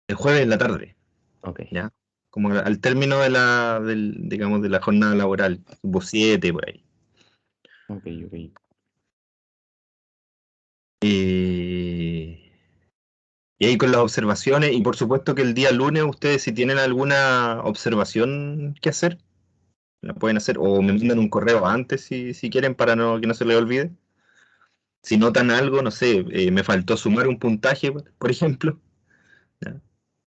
El jueves en la tarde, Ok. ¿ya? Como al término de digamos, de la jornada laboral, tipo 7 por ahí. Ok. Y ahí con las observaciones, y por supuesto que el día lunes ustedes si tienen alguna observación que hacer, la pueden hacer, o me mandan un correo antes si quieren para que no se les olvide. Si notan algo, no sé, me faltó sumar un puntaje, por ejemplo, ¿ya?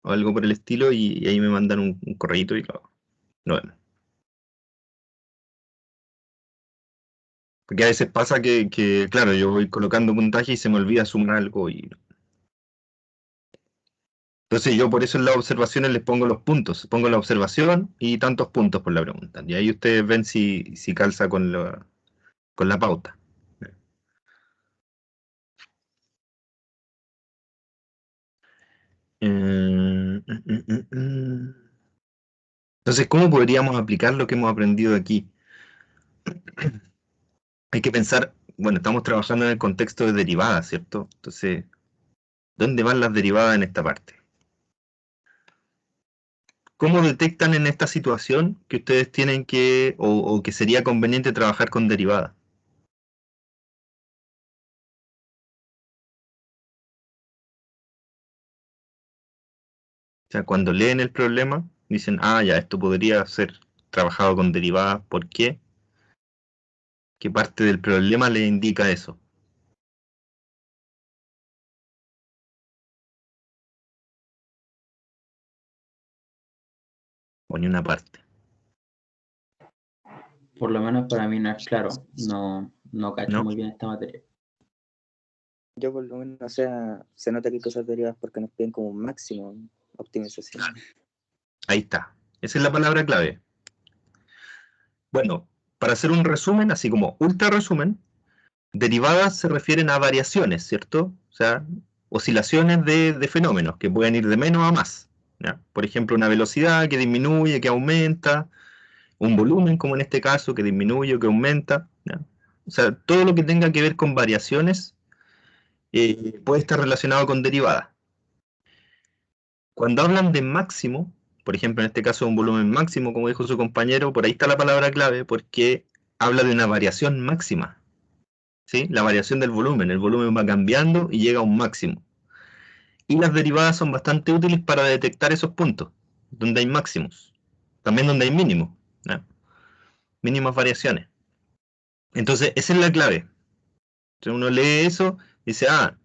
O algo por el estilo, y ahí me mandan un correíto y lo vemos. Porque a veces pasa claro, yo voy colocando puntaje y se me olvida sumar algo. Entonces yo por eso en las observaciones les pongo los puntos. Pongo la observación y tantos puntos por la pregunta. Y ahí ustedes ven si calza con la pauta. Entonces, ¿cómo podríamos aplicar lo que hemos aprendido aquí? Hay que pensar, bueno, estamos trabajando en el contexto de derivadas, ¿cierto? Entonces, ¿dónde van las derivadas en esta parte? ¿Cómo detectan en esta situación que ustedes tienen o que sería conveniente trabajar con derivadas? O sea, cuando leen el problema, dicen, ah, ya, esto podría ser trabajado con derivadas. ¿Por qué? ¿Qué parte del problema le indica eso? O ni una parte. Por lo menos para mí no es claro. No cacho ¿No? muy bien esta materia. Yo por lo menos, o sea, se nota que hay cosas derivadas porque nos piden como un máximo optimización. Ahí está. Esa es la palabra clave. Bueno, para hacer un resumen, así como ultra resumen, derivadas se refieren a variaciones, ¿cierto? O sea, oscilaciones de fenómenos que pueden ir de menos a más, ¿ya? Por ejemplo, una velocidad que disminuye, que aumenta, un volumen, como en este caso, que disminuye o que aumenta, ¿ya? O sea, todo lo que tenga que ver con variaciones puede estar relacionado con derivadas. Cuando hablan de máximo, por ejemplo, en este caso un volumen máximo, como dijo su compañero, por ahí está la palabra clave, porque habla de una variación máxima, ¿sí? La variación del volumen. El volumen va cambiando y llega a un máximo. Y las derivadas son bastante útiles para detectar esos puntos, donde hay máximos, también donde hay mínimos, ¿no? Mínimas variaciones. Entonces, esa es la clave. Entonces uno lee eso y dice, ah,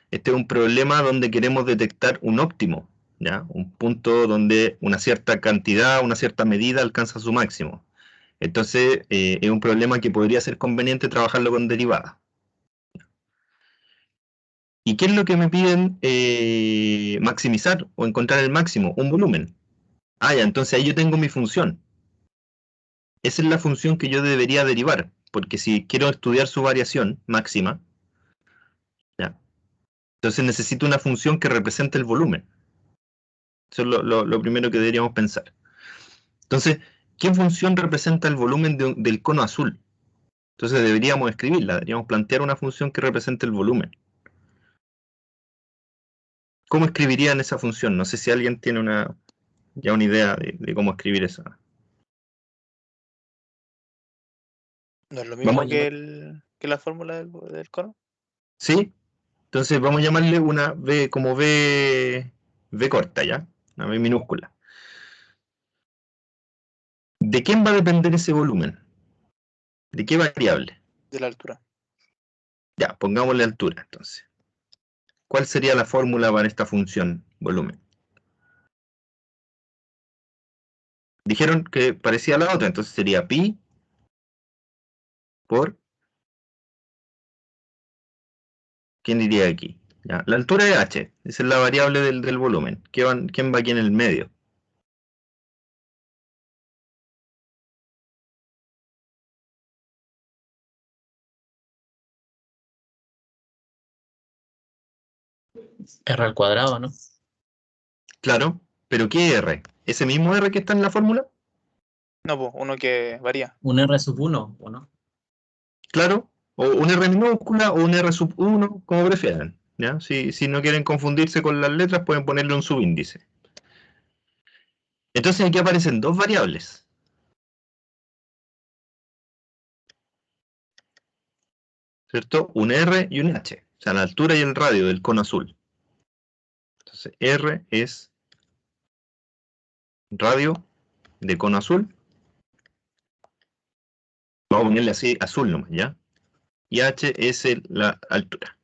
este es un problema donde queremos detectar un óptimo, ¿ya? Un punto donde una cierta cantidad, una cierta medida alcanza su máximo. Entonces, es un problema que podría ser conveniente trabajarlo con derivadas. ¿Y qué es lo que me piden maximizar o encontrar el máximo? Un volumen. Ah, ya, entonces ahí yo tengo mi función. Esa es la función que yo debería derivar, porque si quiero estudiar su variación máxima, ¿ya? Entonces necesito una función que represente el volumen. Eso es lo primero que deberíamos pensar. Entonces, ¿qué función representa el volumen del cono azul? Entonces deberíamos escribirla, deberíamos plantear una función que represente el volumen. ¿Cómo escribirían esa función? No sé si alguien tiene ya una idea de cómo escribir esa. ¿No es lo mismo Vamos a que la fórmula del cono? ¿Sí? Entonces vamos a llamarle una V como V corta, ¿ya? Una V minúscula. ¿De quién va a depender ese volumen? ¿De qué variable? De la altura. Ya, pongámosle altura entonces. ¿Cuál sería la fórmula para esta función volumen? Dijeron que parecía a la otra, entonces sería pi por... ¿Quién diría aquí? Ya, la altura de h, esa es la variable del volumen. ¿Quién va aquí en el medio? R al cuadrado, ¿no? Claro, pero ¿qué r? ¿Ese mismo r que está en la fórmula? No, pues, uno que varía. Un R sub 1, ¿o no? Claro, o un r minúscula o un r sub 1, como prefieran. ¿ya? Si no quieren confundirse con las letras, pueden ponerle un subíndice. Entonces aquí aparecen dos variables. ¿Cierto? Un R y un H. O sea, la altura y el radio del cono azul. Entonces, R es radio de cono azul. Vamos a ponerle así, azul nomás, ¿ya? Y H es la altura.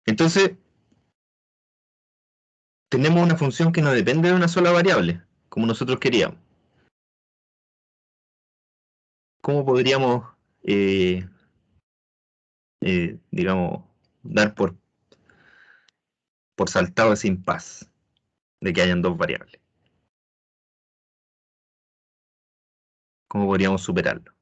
Entonces, tenemos una función que no depende de una sola variable, como nosotros queríamos. ¿Cómo podríamos, digamos, dar por saltado ese impasse de que hayan dos variables? ¿Cómo podríamos superarlo?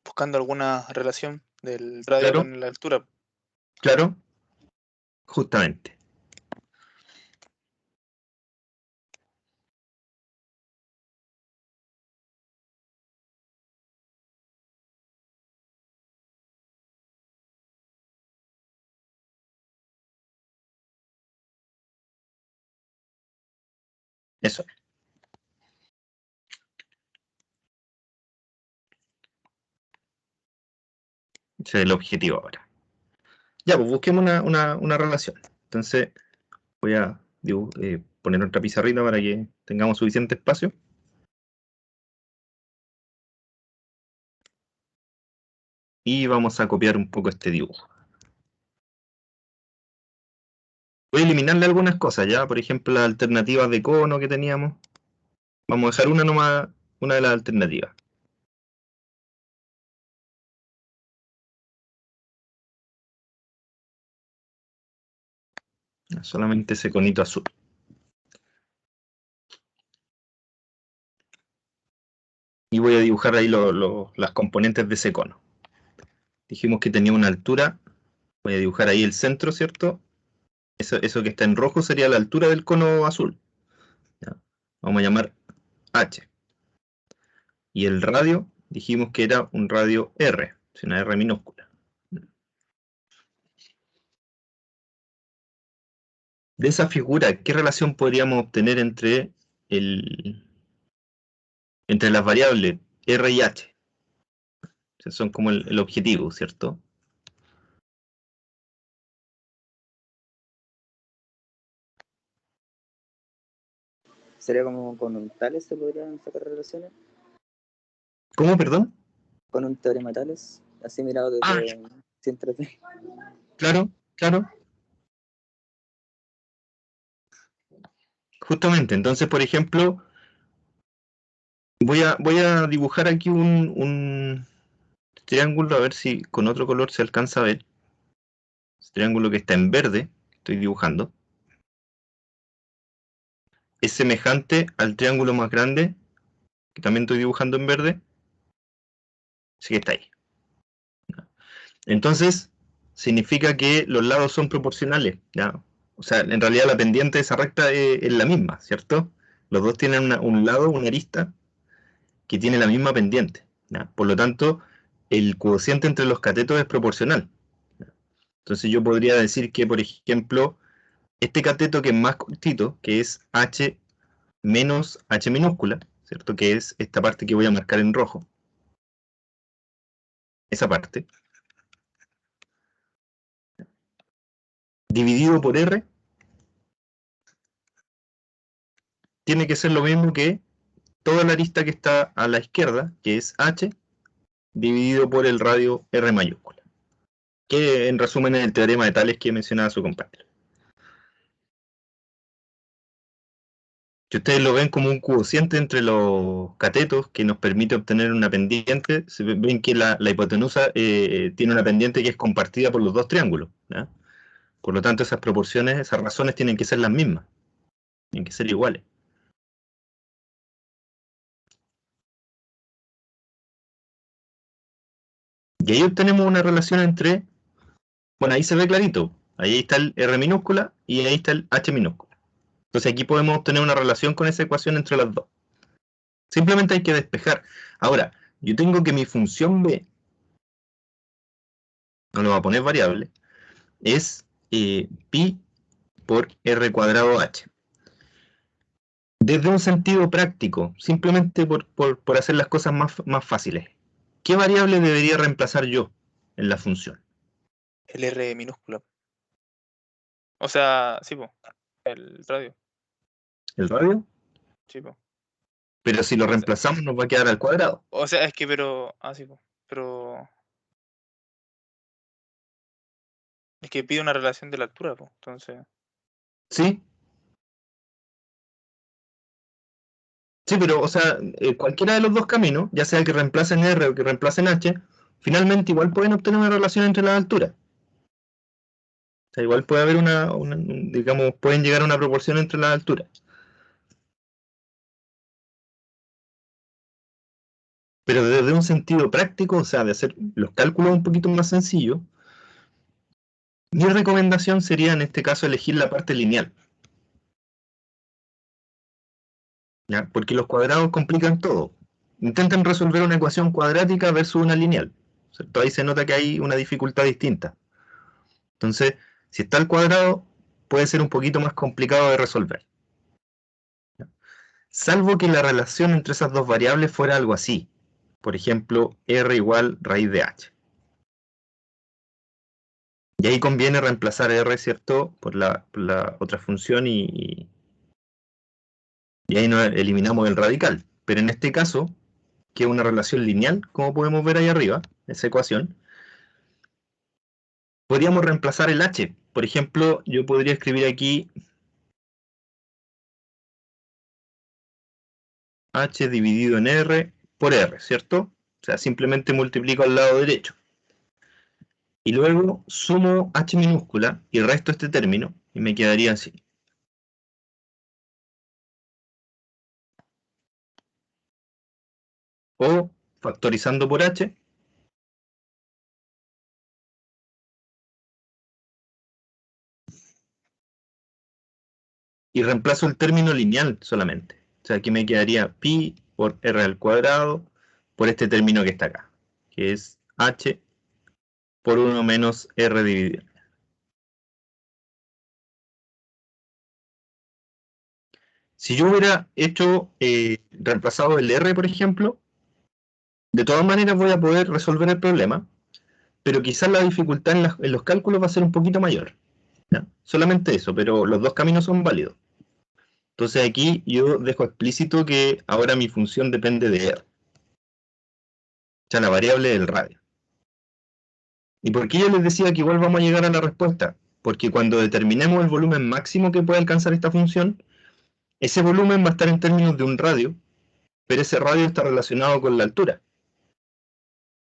Buscando alguna relación del radio Claro, con la altura. claro, justamente. Eso. Ese es el objetivo ahora. Ya, pues busquemos una relación. Entonces, voy a poner otra pizarrita para que tengamos suficiente espacio. Y vamos a copiar un poco este dibujo. Voy a eliminarle algunas cosas, ya, por ejemplo, las alternativas de cono que teníamos. Vamos a dejar una nomás, una de las alternativas. Solamente ese conito azul. Y voy a dibujar ahí las componentes de ese cono. Dijimos que tenía una altura. Voy a dibujar ahí el centro, ¿cierto? Eso que está en rojo sería la altura del cono azul. ¿Ya? Vamos a llamar H. Y el radio, dijimos que era un radio R, una R minúscula. De esa figura, ¿qué relación podríamos obtener entre las variables R y H? O sea, son como el objetivo, ¿cierto? Sería como con un Tales se podrían sacar relaciones. ¿Cómo, perdón? Con un teorema Tales, así mirado Ah, desde sin 3D. claro, claro. Justamente, entonces, por ejemplo, voy a dibujar aquí un triángulo, a ver si con otro color se alcanza a ver. Ese triángulo que está en verde, estoy dibujando, es semejante al triángulo más grande, que también estoy dibujando en verde, sí que está ahí. Entonces, significa que los lados son proporcionales, ¿ya? O sea, en realidad la pendiente de esa recta es la misma, ¿cierto? Los dos tienen un lado, una arista, que tiene la misma pendiente, ¿ya? Por lo tanto, el cociente entre los catetos es proporcional. Entonces yo podría decir que, por ejemplo, este cateto que es más cortito, que es H menos H minúscula, ¿cierto? Que es esta parte que voy a marcar en rojo. Esa parte. Dividido por R, tiene que ser lo mismo que toda la arista que está a la izquierda, que es H, dividido por el radio R mayúscula. Que en resumen es el teorema de Tales que mencionaba su compañero. Si ustedes lo ven como un cociente entre los catetos que nos permite obtener una pendiente, ven que la hipotenusa tiene una pendiente que es compartida por los dos triángulos, ¿ya? Por lo tanto, esas proporciones, esas razones tienen que ser las mismas, tienen que ser iguales. Y ahí obtenemos una relación entre, bueno, ahí se ve clarito, ahí está el R minúscula y ahí está el H minúscula. Entonces aquí podemos obtener una relación con esa ecuación entre las dos. Simplemente hay que despejar. Ahora, yo tengo que mi función B, no lo voy a poner variable, es pi por R cuadrado H. Desde un sentido práctico, simplemente por hacer las cosas más fáciles, ¿qué variable debería reemplazar yo en la función? El R minúsculo. O sea, sí, po, el radio. ¿El radio? Sí, po. Pero si lo reemplazamos nos va a quedar al cuadrado. O sea, es que, pero. Ah, sí, po. Pero. Es que pide una relación de la altura, po. Entonces. ¿Sí? Sí, pero, o sea, cualquiera de los dos caminos, ya sea que reemplacen R o que reemplacen H, finalmente igual pueden obtener una relación entre las alturas. O sea, igual puede haber digamos, pueden llegar a una proporción entre las alturas. Pero desde un sentido práctico, o sea, de hacer los cálculos un poquito más sencillos, mi recomendación sería en este caso elegir la parte lineal, ¿ya? Porque los cuadrados complican todo. Intenten resolver una ecuación cuadrática versus una lineal, ¿cierto? Ahí se nota que hay una dificultad distinta. Entonces, si está al cuadrado, puede ser un poquito más complicado de resolver, ¿ya? Salvo que la relación entre esas dos variables fuera algo así. Por ejemplo, R igual raíz de H. Y ahí conviene reemplazar R, ¿cierto?, por la otra función y ahí no eliminamos el radical. Pero en este caso, que es una relación lineal, como podemos ver ahí arriba, esa ecuación, podríamos reemplazar el H. Por ejemplo, yo podría escribir aquí H dividido en R por R, ¿cierto? O sea, simplemente multiplico al lado derecho. Y luego sumo H minúscula y resto este término y me quedaría así. O factorizando por H, y reemplazo el término lineal solamente. O sea, aquí me quedaría pi por R al cuadrado por este término que está acá, que es H por 1 menos R dividido. Si yo hubiera reemplazado el R, por ejemplo, de todas maneras voy a poder resolver el problema, pero quizás la dificultad en los cálculos va a ser un poquito mayor, ¿ya? Solamente eso, pero los dos caminos son válidos. Entonces aquí yo dejo explícito que ahora mi función depende de R, o sea, la variable del radio. ¿Y por qué yo les decía que igual vamos a llegar a la respuesta? Porque cuando determinemos el volumen máximo que puede alcanzar esta función, ese volumen va a estar en términos de un radio, pero ese radio está relacionado con la altura.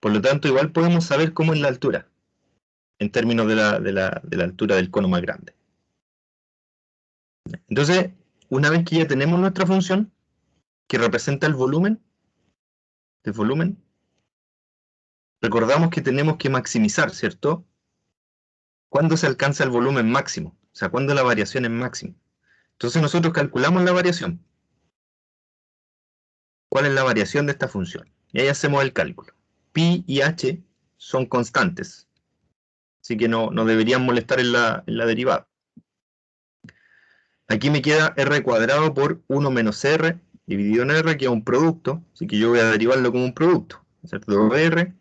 Por lo tanto, igual podemos saber cómo es la altura, en términos de la altura del cono más grande. Entonces, una vez que ya tenemos nuestra función, que representa el volumen, recordamos que tenemos que maximizar, ¿cierto? ¿Cuándo se alcanza el volumen máximo? O sea, ¿cuándo la variación es máxima? Entonces nosotros calculamos la variación. ¿Cuál es la variación de esta función? Y ahí hacemos el cálculo. Pi y h son constantes, así que no deberían molestar en la derivada. Aquí me queda r cuadrado por 1 menos r dividido en r, que es un producto, así que yo voy a derivarlo como un producto, ¿cierto? R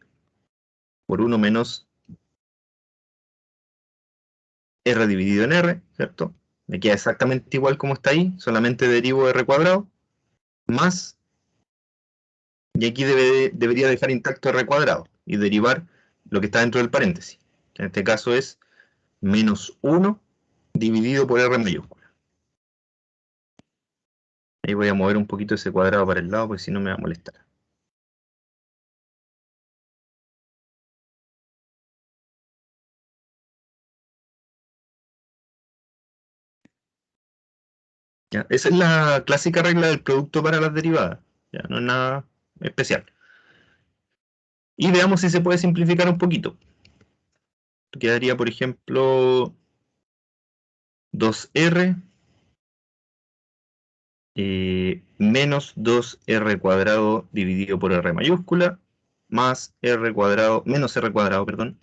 por 1 menos r dividido en r, ¿cierto? Me queda exactamente igual como está ahí, solamente derivo r cuadrado, más, y aquí debería dejar intacto r cuadrado, y derivar lo que está dentro del paréntesis, que en este caso es menos 1 dividido por r mayúscula. Ahí voy a mover un poquito ese cuadrado para el lado, porque si no me va a molestar. ¿Ya? Esa es la clásica regla del producto para las derivadas. Ya, no es nada especial. Y veamos si se puede simplificar un poquito. Quedaría, por ejemplo, 2r menos 2r cuadrado dividido por r mayúscula más r cuadrado, menos r cuadrado, perdón,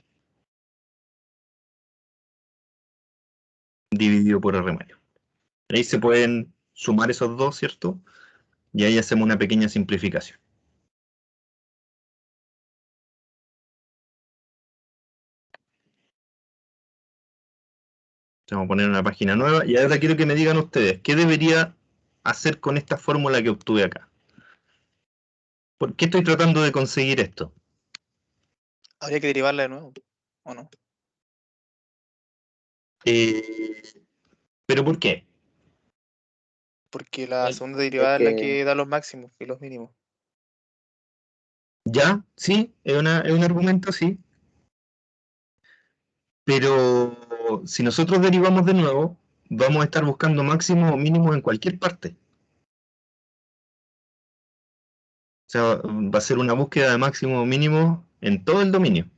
dividido por r mayúscula. Ahí se pueden sumar esos dos, ¿cierto? Y ahí hacemos una pequeña simplificación. Vamos a poner una página nueva y ahora quiero que me digan ustedes, ¿qué debería hacer con esta fórmula que obtuve acá? ¿Por qué estoy tratando de conseguir esto? Habría que derivarla de nuevo, ¿o no? Eh, ¿Pero por qué? Porque la segunda derivada Es es la que, que da los máximos y los mínimos. Ya, sí, es un argumento, sí. Pero si nosotros derivamos de nuevo, vamos a estar buscando máximo o mínimo en cualquier parte. O sea, va a ser una búsqueda de máximo o mínimo en todo el dominio.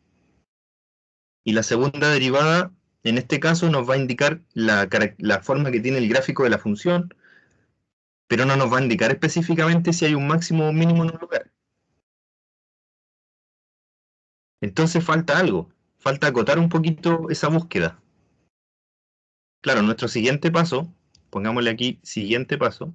Y la segunda derivada, en este caso, nos va a indicar la forma que tiene el gráfico de la función, pero no nos va a indicar específicamente si hay un máximo o un mínimo en un lugar. Entonces falta algo, falta acotar un poquito esa búsqueda. Claro, nuestro siguiente paso, pongámosle aquí siguiente paso,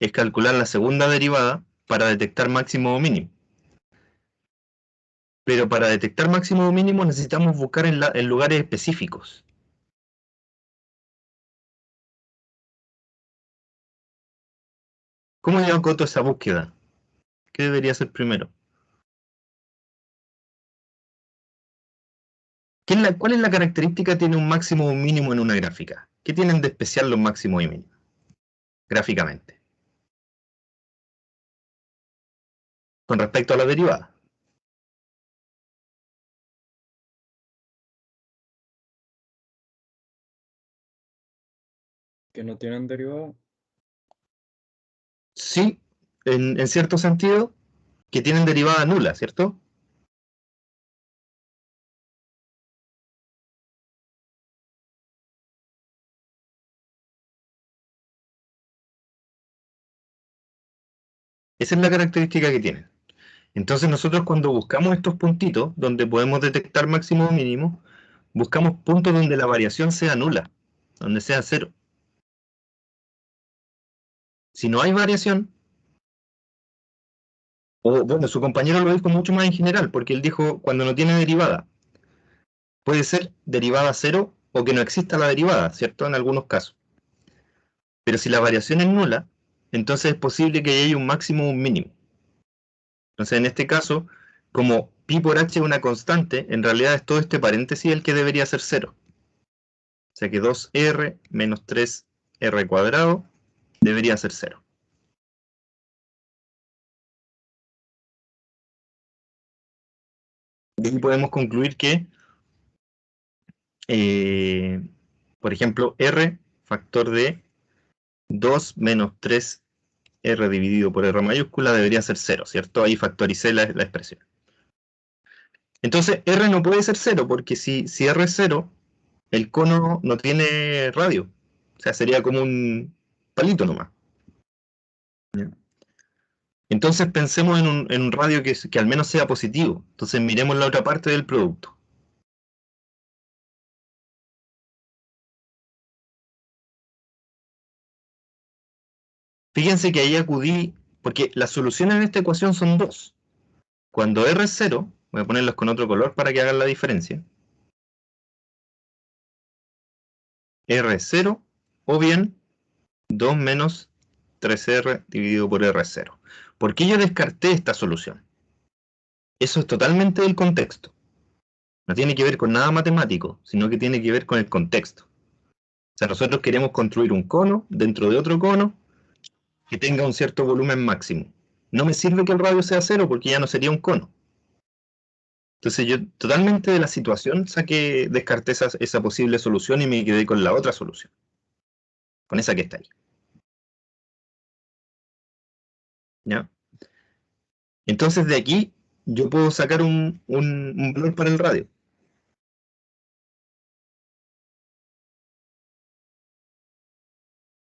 es calcular la segunda derivada para detectar máximo o mínimo. Pero para detectar máximo o mínimo necesitamos buscar en lugares específicos. ¿Cómo yo acoto esa búsqueda? ¿Qué debería ser primero? ¿Cuál es la característica que tiene un máximo o un mínimo en una gráfica? ¿Qué tienen de especial los máximos y mínimos? Gráficamente. Con respecto a la derivada. Que no tienen derivada. Sí, en cierto sentido, que tienen derivada nula, ¿cierto? Esa es la característica que tienen. Entonces nosotros cuando buscamos estos puntitos donde podemos detectar máximo o mínimo, buscamos puntos donde la variación sea nula, donde sea cero. Si no hay variación, o bueno, su compañero lo dijo mucho más en general, porque él dijo cuando no tiene derivada, puede ser derivada cero o que no exista la derivada, ¿cierto? En algunos casos. Pero si la variación es nula, entonces es posible que haya un máximo o un mínimo. Entonces en este caso, como pi por h es una constante, en realidad es todo este paréntesis el que debería ser cero. O sea que 2r menos 3r cuadrado debería ser cero. Y ahí podemos concluir que, por ejemplo, r factor de 2 menos 3r dividido por r mayúscula debería ser cero, ¿cierto? Ahí factoricé la expresión. Entonces r no puede ser cero, porque si r es cero, el cono no tiene radio. O sea, sería como un palito nomás. Entonces pensemos en un radio que al menos sea positivo. Entonces miremos la otra parte del producto. Fíjense que ahí acudí, porque las soluciones en esta ecuación son dos. Cuando r es cero, voy a ponerlos con otro color para que hagan la diferencia. R es cero, o bien 2 menos 3r dividido por r es cero. ¿Por qué yo descarté esta solución? Eso es totalmente del contexto. No tiene que ver con nada matemático, sino que tiene que ver con el contexto. O sea, nosotros queremos construir un cono dentro de otro cono que tenga un cierto volumen máximo. No me sirve que el radio sea 0 porque ya no sería un cono. Entonces yo totalmente de la situación descarté esa posible solución y me quedé con la otra solución. Con esa que está ahí. ¿Ya? Entonces de aquí yo puedo sacar un valor para el radio.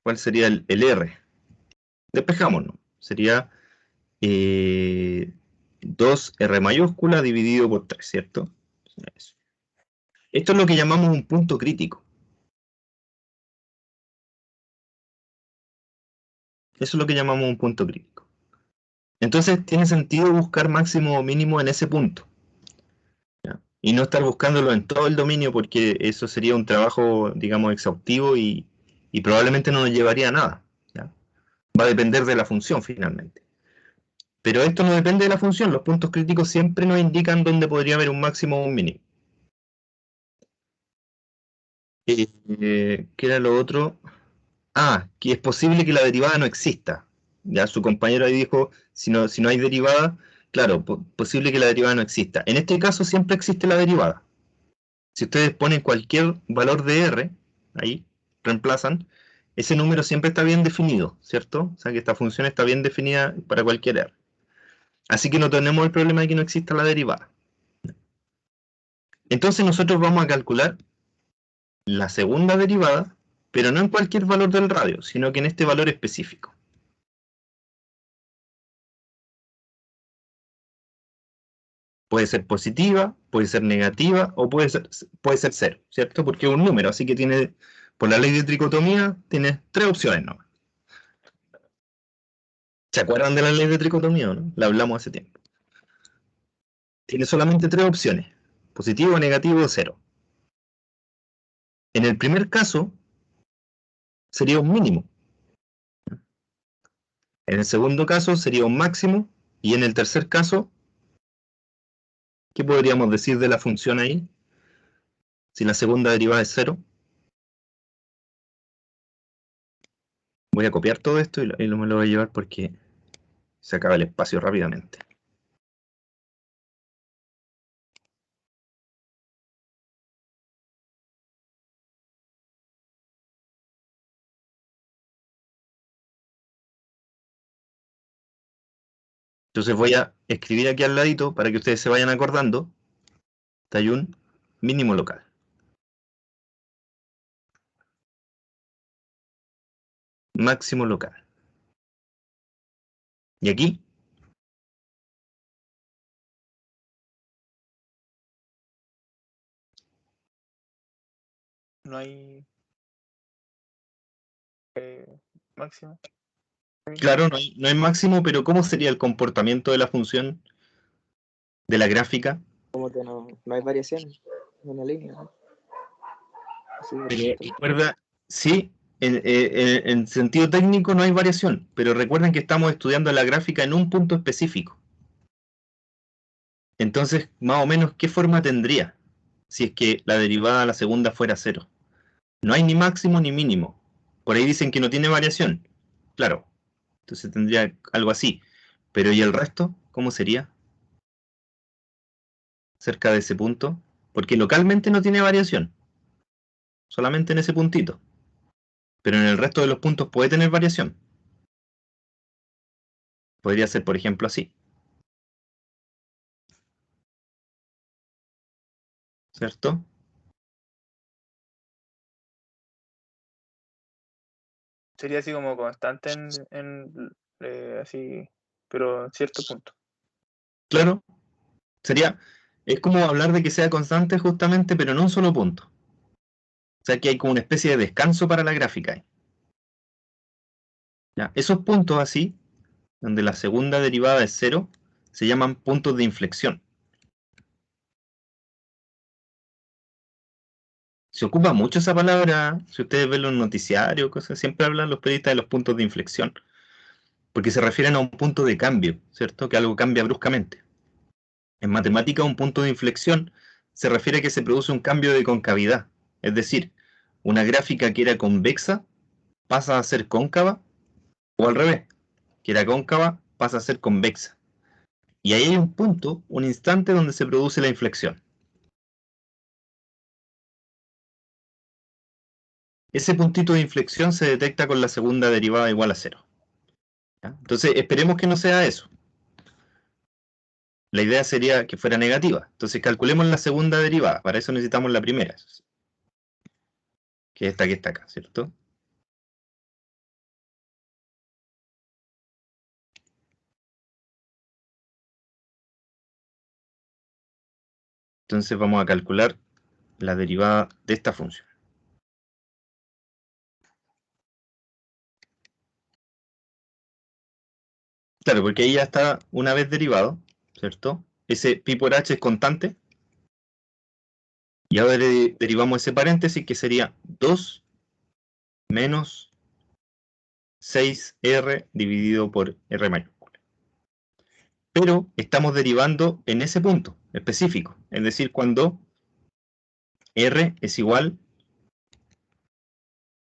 ¿Cuál sería el R? Despejámonos. Sería 2R mayúscula dividido por 3, ¿cierto? Eso. Esto es lo que llamamos un punto crítico. Eso es lo que llamamos un punto crítico. Entonces tiene sentido buscar máximo o mínimo en ese punto. ¿Ya? Y no estar buscándolo en todo el dominio porque eso sería un trabajo, digamos, exhaustivo y probablemente no nos llevaría a nada. ¿Ya? Va a depender de la función finalmente. Pero esto no depende de la función. Los puntos críticos siempre nos indican dónde podría haber un máximo o un mínimo. ¿Qué era lo otro? Que es posible que la derivada no exista. Ya su compañero ahí dijo, si no hay derivada, claro, posible que la derivada no exista. En este caso siempre existe la derivada. Si ustedes ponen cualquier valor de R, ahí, reemplazan, ese número siempre está bien definido, ¿cierto? O sea que esta función está bien definida para cualquier R. Así que no tenemos el problema de que no exista la derivada. Entonces nosotros vamos a calcular la segunda derivada, pero no en cualquier valor del radio, sino que en este valor específico. Puede ser positiva, puede ser negativa o puede ser 0, ¿cierto? Porque es un número, así que tiene, por la ley de tricotomía, tiene 3 opciones, ¿no? ¿Se acuerdan de la ley de tricotomía, no? La hablamos hace tiempo. Tiene solamente 3 opciones, positivo, negativo o 0. En el primer caso, sería un mínimo. En el segundo caso, sería un máximo. Y en el tercer caso, ¿qué podríamos decir de la función ahí? Si la segunda derivada es 0. Voy a copiar todo esto y me lo voy a llevar porque se acaba el espacio rápidamente. Entonces voy a escribir aquí al ladito para que ustedes se vayan acordando. Hay un mínimo local. Máximo local. Y aquí No hay máximo. claro, no hay máximo, pero ¿cómo sería el comportamiento de la función de la gráfica? Como que no hay variaciones en una línea, ¿no? Así de Pero recto. recuerda, sí, en sentido técnico no hay variación, pero recuerden que estamos estudiando la gráfica en un punto específico. Entonces, más o menos, ¿qué forma tendría si es que la derivada a la segunda fuera 0? No hay ni máximo ni mínimo. Por ahí dicen que no tiene variación. Claro, entonces tendría algo así. Pero ¿y el resto? ¿Cómo sería? Cerca de ese punto. Porque localmente no tiene variación. Solamente en ese puntito. Pero en el resto de los puntos puede tener variación. Podría ser, por ejemplo, así. ¿Cierto? Sería así como constante así, pero en cierto punto. Claro. Es como hablar de que sea constante justamente, pero en un solo punto. O sea que hay como una especie de descanso para la gráfica ahí. ¿Ya? Esos puntos así, donde la segunda derivada es 0, se llaman puntos de inflexión. Se ocupa mucho esa palabra, si ustedes ven los noticiarios, cosas, siempre hablan los periodistas de los puntos de inflexión, porque se refieren a un punto de cambio, ¿cierto? Que algo cambia bruscamente. En matemática, un punto de inflexión se refiere a que se produce un cambio de concavidad, es decir, una gráfica que era convexa pasa a ser cóncava, o al revés, que era cóncava pasa a ser convexa. Y ahí hay un punto, un instante donde se produce la inflexión. Ese puntito de inflexión se detecta con la segunda derivada igual a 0. ¿Ya? Entonces esperemos que no sea eso. La idea sería que fuera negativa. Entonces calculemos la segunda derivada. Para eso necesitamos la primera. Que es esta que está acá, ¿cierto? Entonces vamos a calcular la derivada de esta función. Claro, porque ahí ya está una vez derivado, ¿cierto? Ese pi por h es constante. Y ahora derivamos ese paréntesis que sería 2 menos 6r dividido por r mayúscula. Pero estamos derivando en ese punto específico, es decir, cuando r es igual,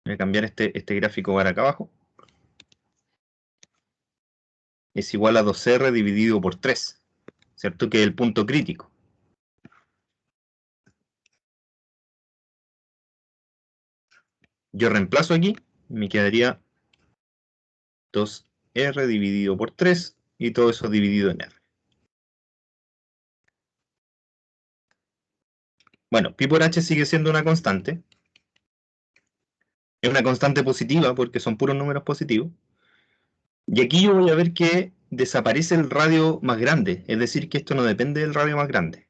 voy a cambiar este gráfico para acá abajo, es igual a 2r dividido por 3, ¿cierto? Que es el punto crítico. Yo reemplazo aquí, me quedaría 2r dividido por 3 y todo eso dividido en r. Bueno, pi por h sigue siendo una constante. Es una constante positiva porque son puros números positivos. Y aquí yo voy a ver que desaparece el radio más grande, es decir, que esto no depende del radio más grande.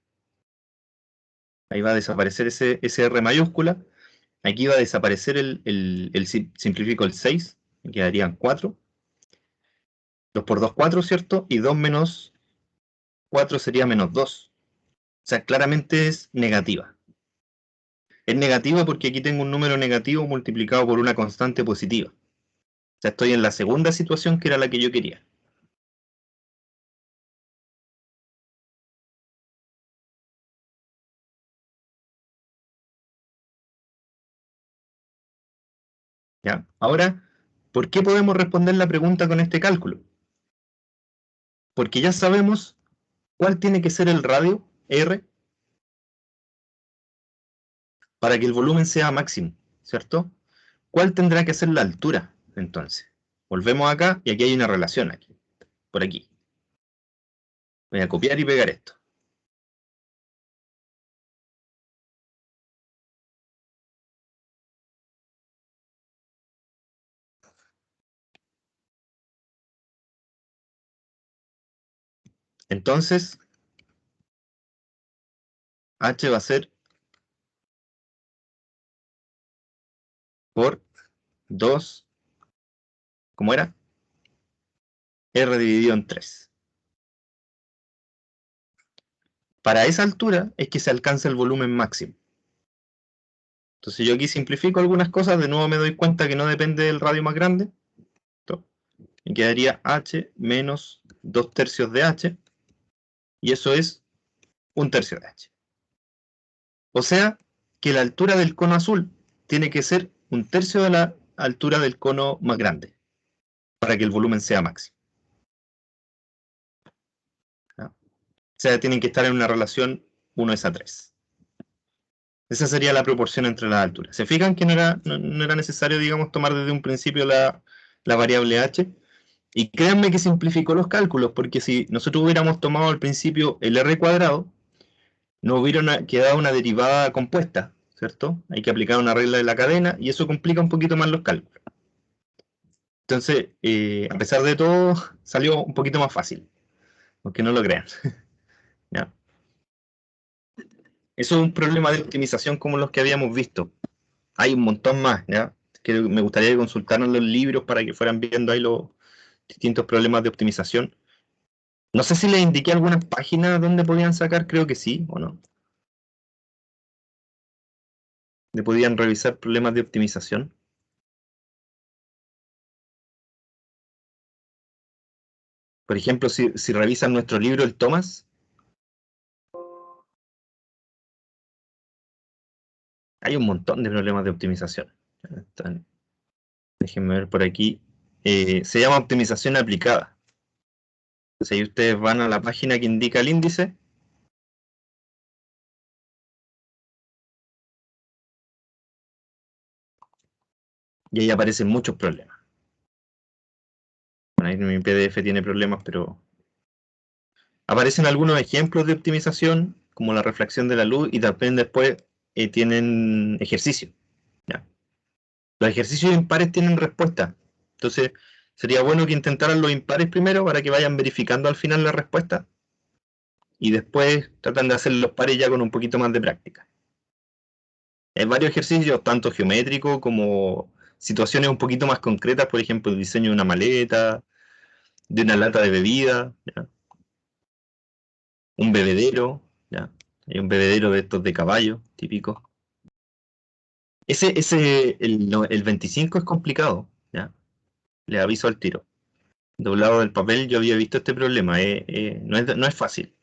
Ahí va a desaparecer ese R mayúscula. Aquí va a desaparecer simplifico el 6, me quedarían 4. 2 por 2, 4, ¿cierto? Y 2 menos 4 sería menos 2. O sea, claramente es negativa. Es negativa porque aquí tengo un número negativo multiplicado por una constante positiva. O sea, estoy en la segunda situación que era la que yo quería. ¿Ya? Ahora, ¿por qué podemos responder la pregunta con este cálculo? Porque ya sabemos cuál tiene que ser el radio, R, para que el volumen sea máximo, ¿cierto? ¿Cuál tendrá que ser la altura, entonces? Volvemos acá y aquí hay una relación, aquí, por aquí. Voy a copiar y pegar esto. Entonces, H va a ser por 2, ¿cómo era? R dividido en 3. Para esa altura es que se alcanza el volumen máximo. Entonces yo aquí simplifico algunas cosas, de nuevo me doy cuenta que no depende del radio más grande. Y quedaría H menos 2 tercios de H, y eso es 1 tercio de H. O sea, que la altura del cono azul tiene que ser 1 tercio de la altura del cono más grande, para que el volumen sea máximo. ¿Ya? O sea, tienen que estar en una relación 1:3. Esa sería la proporción entre las alturas. ¿Se fijan que no era necesario, digamos, tomar desde un principio la variable h? Y créanme que simplificó los cálculos, porque si nosotros hubiéramos tomado al principio el r cuadrado, nos hubiera quedado una derivada compuesta, ¿cierto? Hay que aplicar una regla de la cadena y eso complica un poquito más los cálculos. Entonces, a pesar de todo, salió un poquito más fácil, aunque no lo crean. ¿Ya? Eso es un problema de optimización como los que habíamos visto. Hay un montón más, ¿ya? Que me gustaría que consultaran los libros para que fueran viendo ahí los distintos problemas de optimización. No sé si les indiqué algunas páginas donde podían sacar, creo que sí, o no. Donde podían revisar problemas de optimización. Por ejemplo, si revisan nuestro libro, el Thomas, Hay un montón de problemas de optimización. Déjenme ver por aquí. Se llama optimización aplicada. Entonces ahí ustedes van a la página que indica el índice. Y ahí aparecen muchos problemas. Bueno, ahí mi PDF tiene problemas, pero aparecen algunos ejemplos de optimización, como la reflexión de la luz, y también después tienen ejercicios. ¿Ya? Los ejercicios impares tienen respuesta. Entonces, sería bueno que intentaran los impares primero para que vayan verificando al final la respuesta. Y después tratan de hacer los pares ya con un poquito más de práctica. Hay varios ejercicios, tanto geométricos como situaciones un poquito más concretas, por ejemplo, el diseño de una maleta, de una lata de bebida, ¿ya? Un bebedero, ¿ya? Hay un bebedero de estos de caballo, típico. El 25 es complicado, ¿ya? Le aviso al tiro. Doblado del papel yo había visto este problema, no es fácil.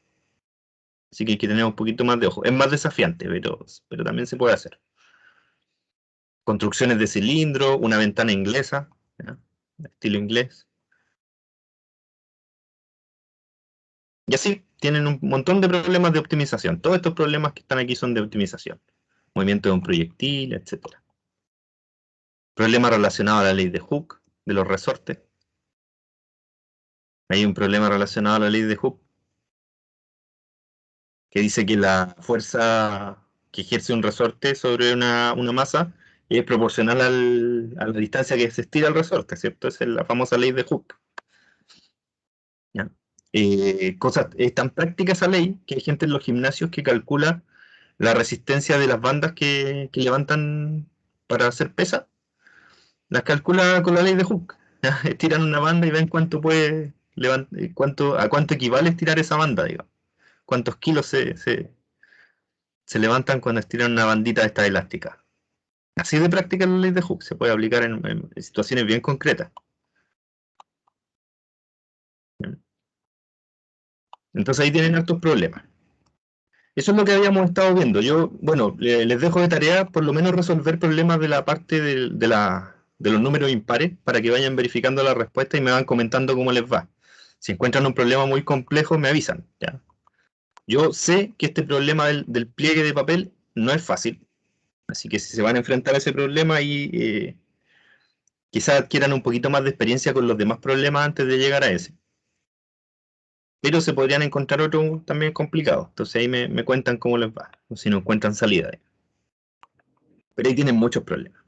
Así que hay que tener un poquito más de ojo. Es más desafiante, pero también se puede hacer. Construcciones de cilindro, una ventana inglesa, ¿ya? Estilo inglés. Y así, tienen un montón de problemas de optimización. Todos estos problemas que están aquí son de optimización. Movimiento de un proyectil, etc. Problema relacionado a la ley de Hooke, de los resortes. Hay un problema relacionado a la ley de Hooke que dice que la fuerza que ejerce un resorte sobre una masa es proporcional a la distancia que se estira el resorte, ¿cierto? Esa es la famosa ley de Hooke. ¿Ya? Es tan práctica esa ley que hay gente en los gimnasios que calcula la resistencia de las bandas que levantan para hacer pesa, las calcula con la ley de Hooke. ¿Ya? Estiran una banda y ven cuánto puede a cuánto equivale estirar esa banda, digamos. Cuántos kilos se levantan cuando estiran una bandita de esta elástica. Así de práctica la ley de Hooke, se puede aplicar en situaciones bien concretas. Entonces ahí tienen hartos problemas. Eso es lo que habíamos estado viendo. Yo, bueno, les dejo de tarea por lo menos resolver problemas de la parte de los números impares para que vayan verificando la respuesta y me van comentando cómo les va. Si encuentran un problema muy complejo, me avisan. ¿Ya? Yo sé que este problema del pliegue de papel no es fácil, así que si se van a enfrentar a ese problema y quizás adquieran un poquito más de experiencia con los demás problemas antes de llegar a ese. Pero se podrían encontrar otros también complicados. Entonces ahí me cuentan cómo les va, o si no encuentran salida. Pero ahí tienen muchos problemas.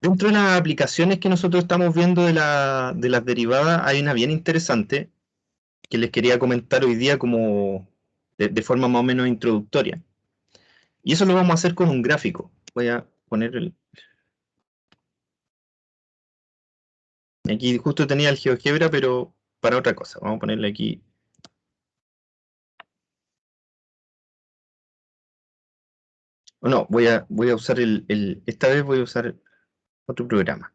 Dentro de las aplicaciones que nosotros estamos viendo de las derivadas, hay una bien interesante que les quería comentar hoy día como de forma más o menos introductoria. Y eso lo vamos a hacer con un gráfico. Voy a poner aquí justo tenía el GeoGebra, pero para otra cosa. Vamos a ponerle aquí. No, voy a usar esta vez voy a usar otro programa.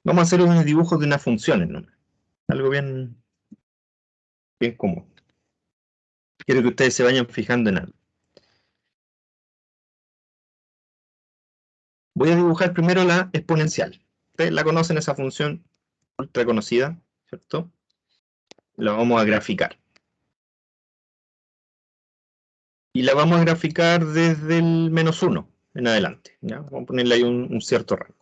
Vamos a hacer unos dibujos de unas funciones, ¿no? Algo bien común. Quiero que ustedes se vayan fijando en algo. Voy a dibujar primero la exponencial. Ustedes la conocen, esa función ultra conocida, ¿cierto? La vamos a graficar. Y la vamos a graficar desde el -1 en adelante. ¿Ya? Vamos a ponerle ahí un cierto rango.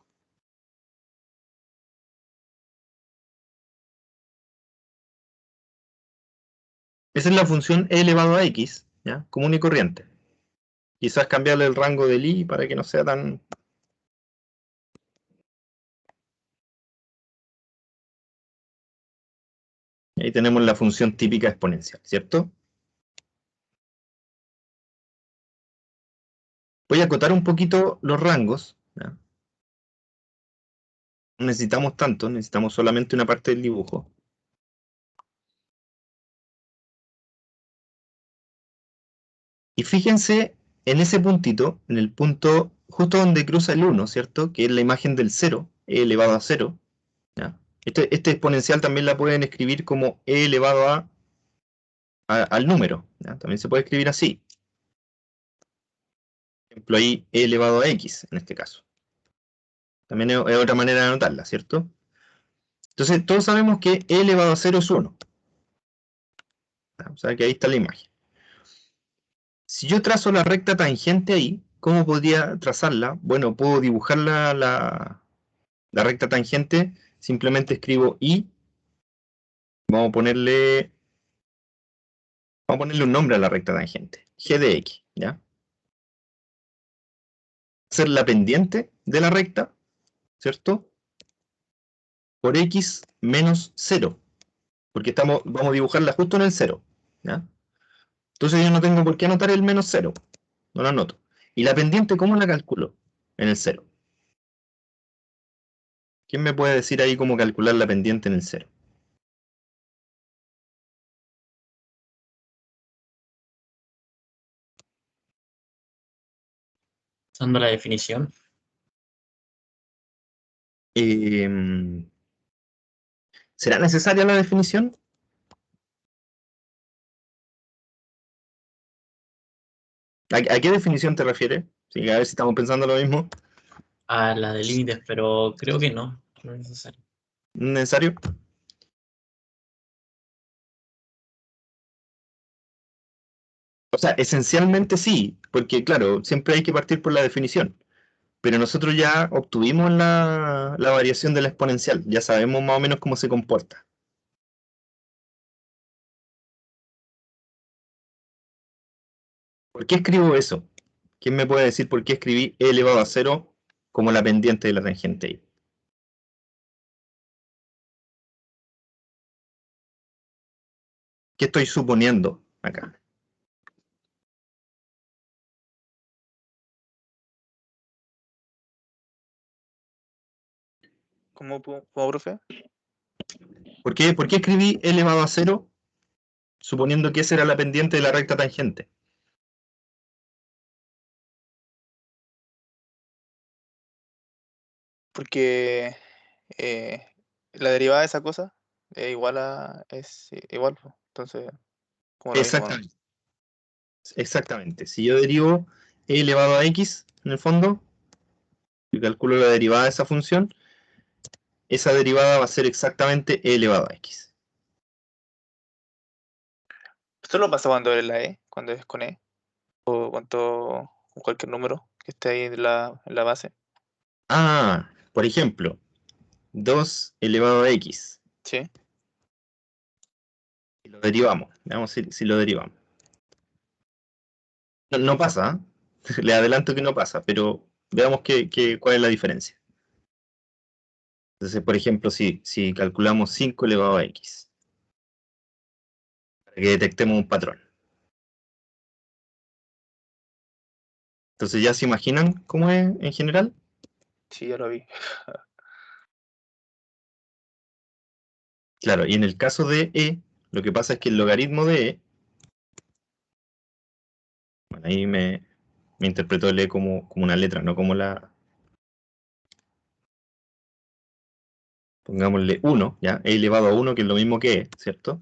Esa es la función e elevado a x, ¿ya? Común y corriente. Quizás cambiarle el rango del i para que no sea tan... Ahí tenemos la función típica exponencial, ¿cierto? Voy a acotar un poquito los rangos. ¿Ya? No necesitamos tanto, necesitamos solamente una parte del dibujo. Y fíjense en ese puntito, en el punto justo donde cruza el 1, ¿cierto? Que es la imagen del 0, e elevado a 0. ¿Ya? Este exponencial también la pueden escribir como e elevado al número, ¿ya? También se puede escribir así. Por ejemplo, ahí e elevado a x, en este caso. También es otra manera de anotarla, ¿cierto? Entonces, todos sabemos que e elevado a 0 es 1. O sea, que ahí está la imagen. Si yo trazo la recta tangente ahí, ¿cómo podría trazarla? Bueno, puedo dibujar la recta tangente. Simplemente escribo i. Vamos a ponerle un nombre a la recta tangente. G de x, ¿ya? Hacer la pendiente de la recta, ¿cierto? Por x menos 0. Porque vamos a dibujarla justo en el 0, ¿ya? Entonces yo no tengo por qué anotar el menos 0. No la anoto. ¿Y la pendiente cómo la calculo? En el 0. ¿Quién me puede decir ahí cómo calcular la pendiente en el 0? Usando la definición. ¿Será necesaria la definición? ¿A qué definición te refieres? Sí, a ver si estamos pensando lo mismo. A la de límites, pero creo que no. No es necesario. ¿Necesario? O sea, esencialmente sí, porque claro, siempre hay que partir por la definición. Pero nosotros ya obtuvimos la variación de la exponencial, ya sabemos más o menos cómo se comporta. ¿Por qué escribo eso? ¿Quién me puede decir por qué escribí e elevado a 0 como la pendiente de la tangente ahí? ¿Qué estoy suponiendo acá? ¿Cómo, profe? ¿Por qué escribí e elevado a 0 suponiendo que esa era la pendiente de la recta tangente? Porque la derivada de esa cosa es igual es igual, po. Entonces, como lo mismo, ¿no? Exactamente. Exactamente. Si yo derivo e elevado a x, en el fondo, y calculo la derivada de esa función, esa derivada va a ser exactamente e elevado a x. ¿Esto lo pasa cuando es la e? Cuando es con e, o con cualquier número que esté ahí en la base. Ah, por ejemplo, 2 elevado a x. Sí. Y lo derivamos. Veamos si lo derivamos. No pasa, ¿eh? Le adelanto que no pasa, pero veamos cuál es la diferencia. Entonces, por ejemplo, si calculamos 5 elevado a x, para que detectemos un patrón. Entonces, ¿ya se imaginan cómo es en general? Sí, ya lo vi. Claro, y en el caso de e, lo que pasa es que el logaritmo de e, bueno, ahí me interpretó el e como una letra, no como la... Pongámosle 1, ¿ya? E elevado a 1, que es lo mismo que e, ¿cierto?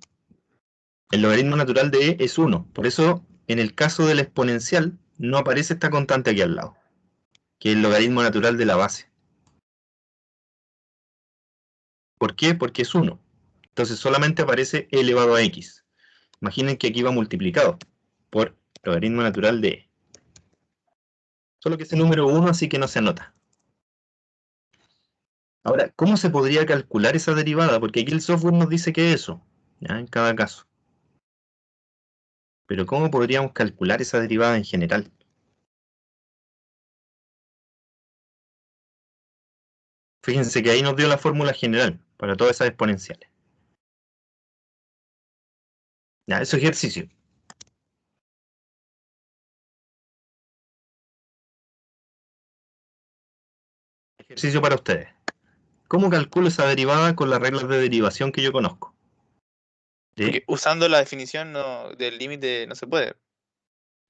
El logaritmo natural de e es 1. Por eso, en el caso del exponencial, no aparece esta constante aquí al lado, que es el logaritmo natural de la base. ¿Por qué? Porque es 1. Entonces solamente aparece e elevado a x. Imaginen que aquí va multiplicado por logaritmo natural de e. Solo que ese número 1 así que no se anota. Ahora, ¿cómo se podría calcular esa derivada? Porque aquí el software nos dice que es eso, ¿ya? En cada caso. Pero ¿cómo podríamos calcular esa derivada en general? Fíjense que ahí nos dio la fórmula general para todas esas exponenciales. Ya, eso es ejercicio. Ejercicio para ustedes. ¿Cómo calculo esa derivada con las reglas de derivación que yo conozco? ¿Sí? Porque usando la definición del límite no se puede.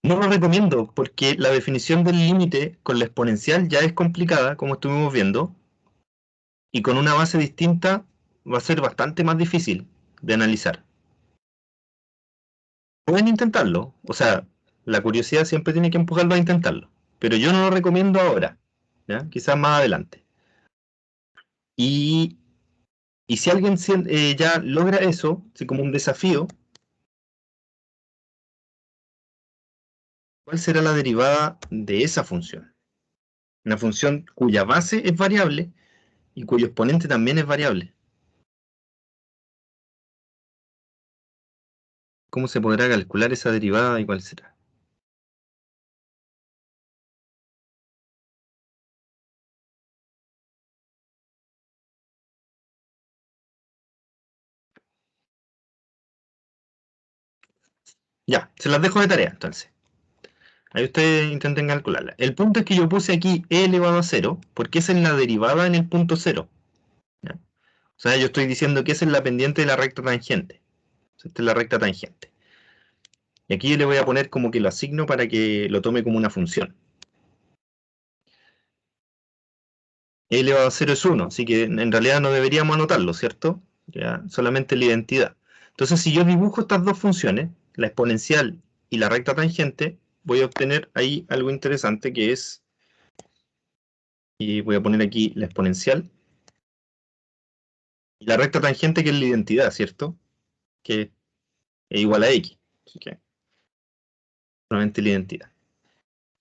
No lo recomiendo porque la definición del límite con la exponencial ya es complicada, como estuvimos viendo, y con una base distinta va a ser bastante más difícil de analizar. Pueden intentarlo, o sea, la curiosidad siempre tiene que empujarlo a intentarlo, pero yo no lo recomiendo ahora, ¿ya? Quizás más adelante. Y si alguien ya logra eso, así como un desafío, ¿cuál será la derivada de esa función? Una función cuya base es variable y cuyo exponente también es variable. ¿Cómo se podrá calcular esa derivada y cuál será? Ya, se las dejo de tarea entonces. Ahí ustedes intenten calcularla. El punto es que yo puse aquí e elevado a 0 porque esa es la derivada en el punto 0. ¿Ya? O sea, yo estoy diciendo que esa es la pendiente de la recta tangente. Esta es la recta tangente. Y aquí yo le voy a poner como que lo asigno para que lo tome como una función. E elevado a 0 es 1, así que en realidad no deberíamos anotarlo, ¿cierto? Ya, solamente la identidad. Entonces, si yo dibujo estas dos funciones, la exponencial y la recta tangente, voy a obtener ahí algo interesante que es, y voy a poner aquí la exponencial, y la recta tangente que es la identidad, ¿cierto? Que es igual a x. Así que, solamente la identidad.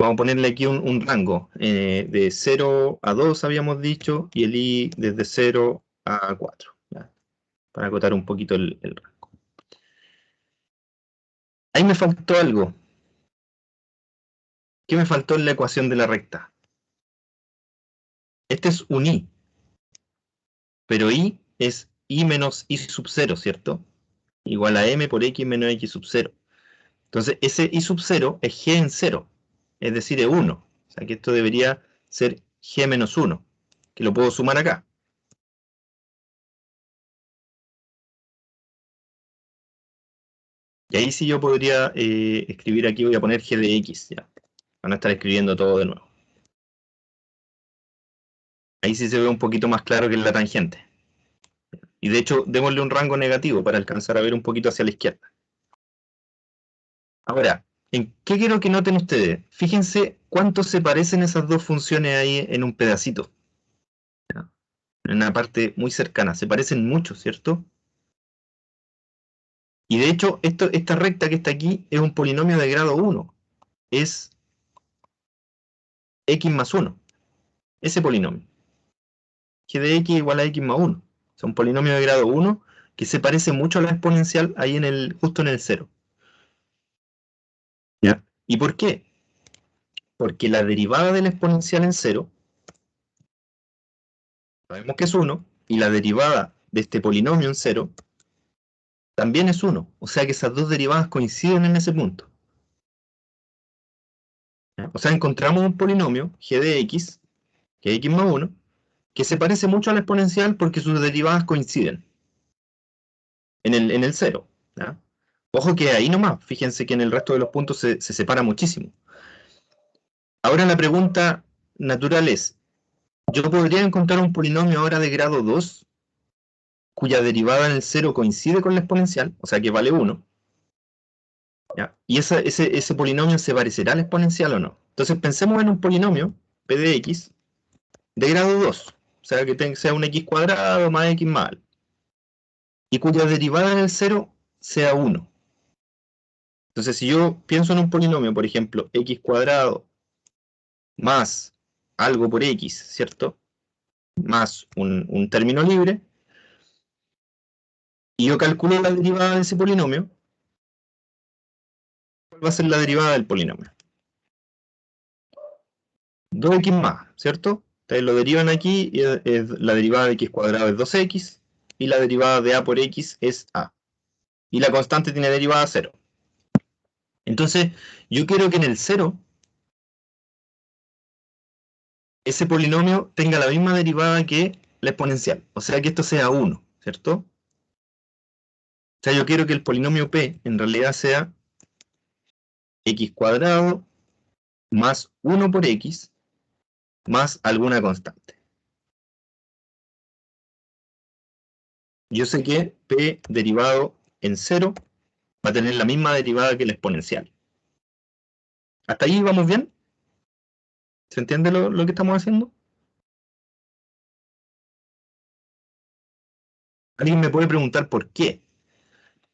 Vamos a ponerle aquí un rango de 0 a 2, habíamos dicho, y el i desde 0 a 4, ¿ya? Para acotar un poquito el rango. Ahí me faltó algo. ¿Qué me faltó en la ecuación de la recta? Este es un i, pero i es i menos i sub 0, ¿cierto? Igual a m por x menos x sub 0. Entonces, ese i sub 0 es g en 0, es decir, es 1. O sea que esto debería ser g menos 1, que lo puedo sumar acá. Y ahí sí yo podría escribir aquí, voy a poner g de x, ya, para no estar escribiendo todo de nuevo. Ahí sí se ve un poquito más claro que en la tangente. Y de hecho, démosle un rango negativo para alcanzar a ver un poquito hacia la izquierda. Ahora, ¿en qué quiero que noten ustedes? Fíjense cuánto se parecen esas dos funciones ahí en un pedacito. ¿Ya? En una parte muy cercana. Se parecen mucho, ¿cierto? Y de hecho, esta recta que está aquí es un polinomio de grado 1. Es x más 1. Ese polinomio. G de x igual a x más 1. Es un polinomio de grado 1 que se parece mucho a la exponencial ahí justo en el 0. ¿Ya? ¿Y por qué? Porque la derivada de la exponencial en 0, sabemos que es 1, y la derivada de este polinomio en 0 también es 1. O sea que esas dos derivadas coinciden en ese punto. ¿Ya? O sea, encontramos un polinomio, g de x, que es x más 1, que se parece mucho a la exponencial porque sus derivadas coinciden en el 0. ¿Ya? Ojo que ahí nomás, fíjense que en el resto de los puntos se separa muchísimo. Ahora la pregunta natural es, ¿yo podría encontrar un polinomio ahora de grado 2 cuya derivada en el 0 coincide con la exponencial, o sea que vale 1? ¿Ya? ¿Y ese polinomio se parecerá a la exponencial o no? Entonces pensemos en un polinomio, p de x, de grado 2, o sea que sea un x cuadrado más x más algo, y cuya derivada en el 0 sea 1. Entonces si yo pienso en un polinomio, por ejemplo, x cuadrado más algo por x, ¿cierto? Más un término libre, y yo calculo la derivada de ese polinomio, ¿cuál va a ser la derivada del polinomio? 2x más, ¿cierto? Ustedes lo derivan aquí y la derivada de x cuadrado es 2x y la derivada de a por x es a. Y la constante tiene derivada 0. Entonces, yo quiero que en el 0 ese polinomio tenga la misma derivada que la exponencial. O sea que esto sea 1, ¿cierto? O sea, yo quiero que el polinomio p en realidad sea x cuadrado más 1 por x más alguna constante. yo sé que P derivado en 0 va a tener la misma derivada que el exponencial. ¿Hasta ahí vamos bien? ¿Se entiende lo que estamos haciendo? Alguien me puede preguntar por qué.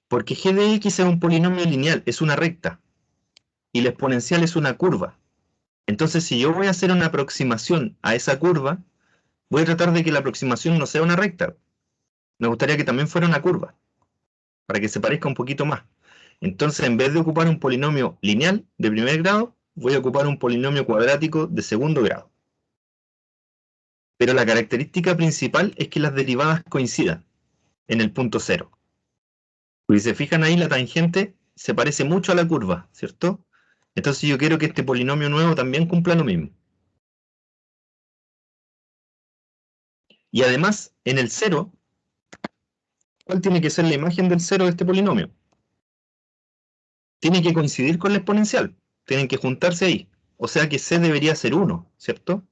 Porque g de x es un polinomio lineal, es una recta, y la exponencial es una curva. Entonces, si yo voy a hacer una aproximación a esa curva, voy a tratar de que la aproximación no sea una recta. Me gustaría que también fuera una curva, para que se parezca un poquito más. Entonces, en vez de ocupar un polinomio lineal de primer grado, voy a ocupar un polinomio cuadrático de segundo grado. Pero la característica principal es que las derivadas coincidan en el punto cero. Y si se fijan ahí, la tangente se parece mucho a la curva, ¿cierto? Entonces yo quiero que este polinomio nuevo también cumpla lo mismo. Y además, en el cero, ¿cuál tiene que ser la imagen del cero de este polinomio? Tiene que coincidir con la exponencial. Tienen que juntarse ahí. O sea que c debería ser 1, ¿cierto?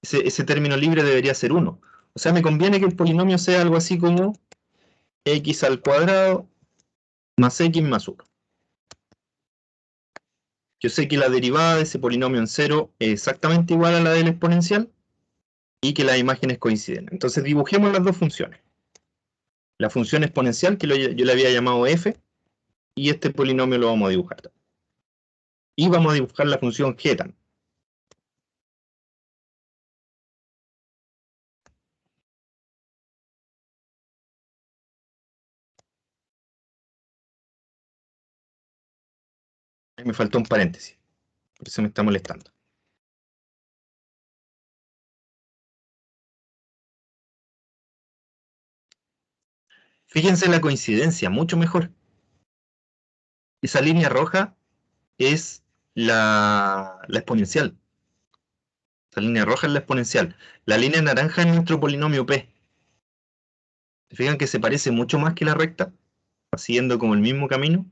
Ese término libre debería ser 1. O sea, me conviene que el polinomio sea algo así como x al cuadrado más x más 1. Yo sé que la derivada de ese polinomio en cero es exactamente igual a la del exponencial y que las imágenes coinciden. Entonces dibujemos las dos funciones. La función exponencial, que yo le había llamado f, y este polinomio lo vamos a dibujar. Y vamos a dibujar la función g también. Ahí me faltó un paréntesis, por eso me está molestando. Fíjense la coincidencia, mucho mejor. Esa línea roja es la exponencial. Esa línea roja es la exponencial. La línea naranja es nuestro polinomio p. Fijan que se parece mucho más que la recta, siguiendo como el mismo camino.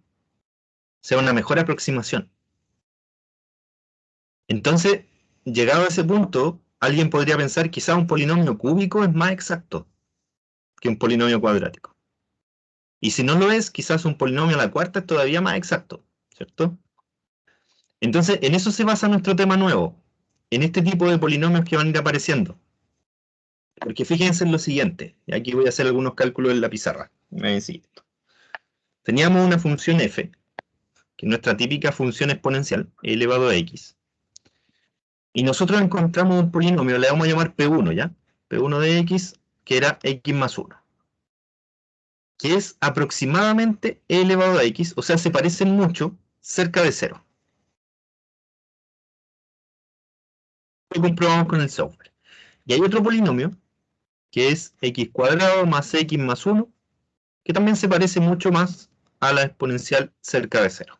Sea una mejor aproximación. Entonces, llegado a ese punto, alguien podría pensar quizá un polinomio cúbico es más exacto que un polinomio cuadrático. Y si no lo es, quizás un polinomio a la cuarta es todavía más exacto, ¿cierto? Entonces, en eso se basa nuestro tema nuevo, en este tipo de polinomios que van a ir apareciendo. Porque fíjense en lo siguiente, y aquí voy a hacer algunos cálculos en la pizarra. Teníamos una función f, que es nuestra típica función exponencial, e elevado a x. Y nosotros encontramos un polinomio, le vamos a llamar P1, ¿ya? P1 de x, que era x más 1. Que es aproximadamente e elevado a x, o sea, se parecen mucho, cerca de 0. Lo comprobamos con el software. Y hay otro polinomio, que es x cuadrado más x más 1, que también se parece mucho más a la exponencial cerca de 0.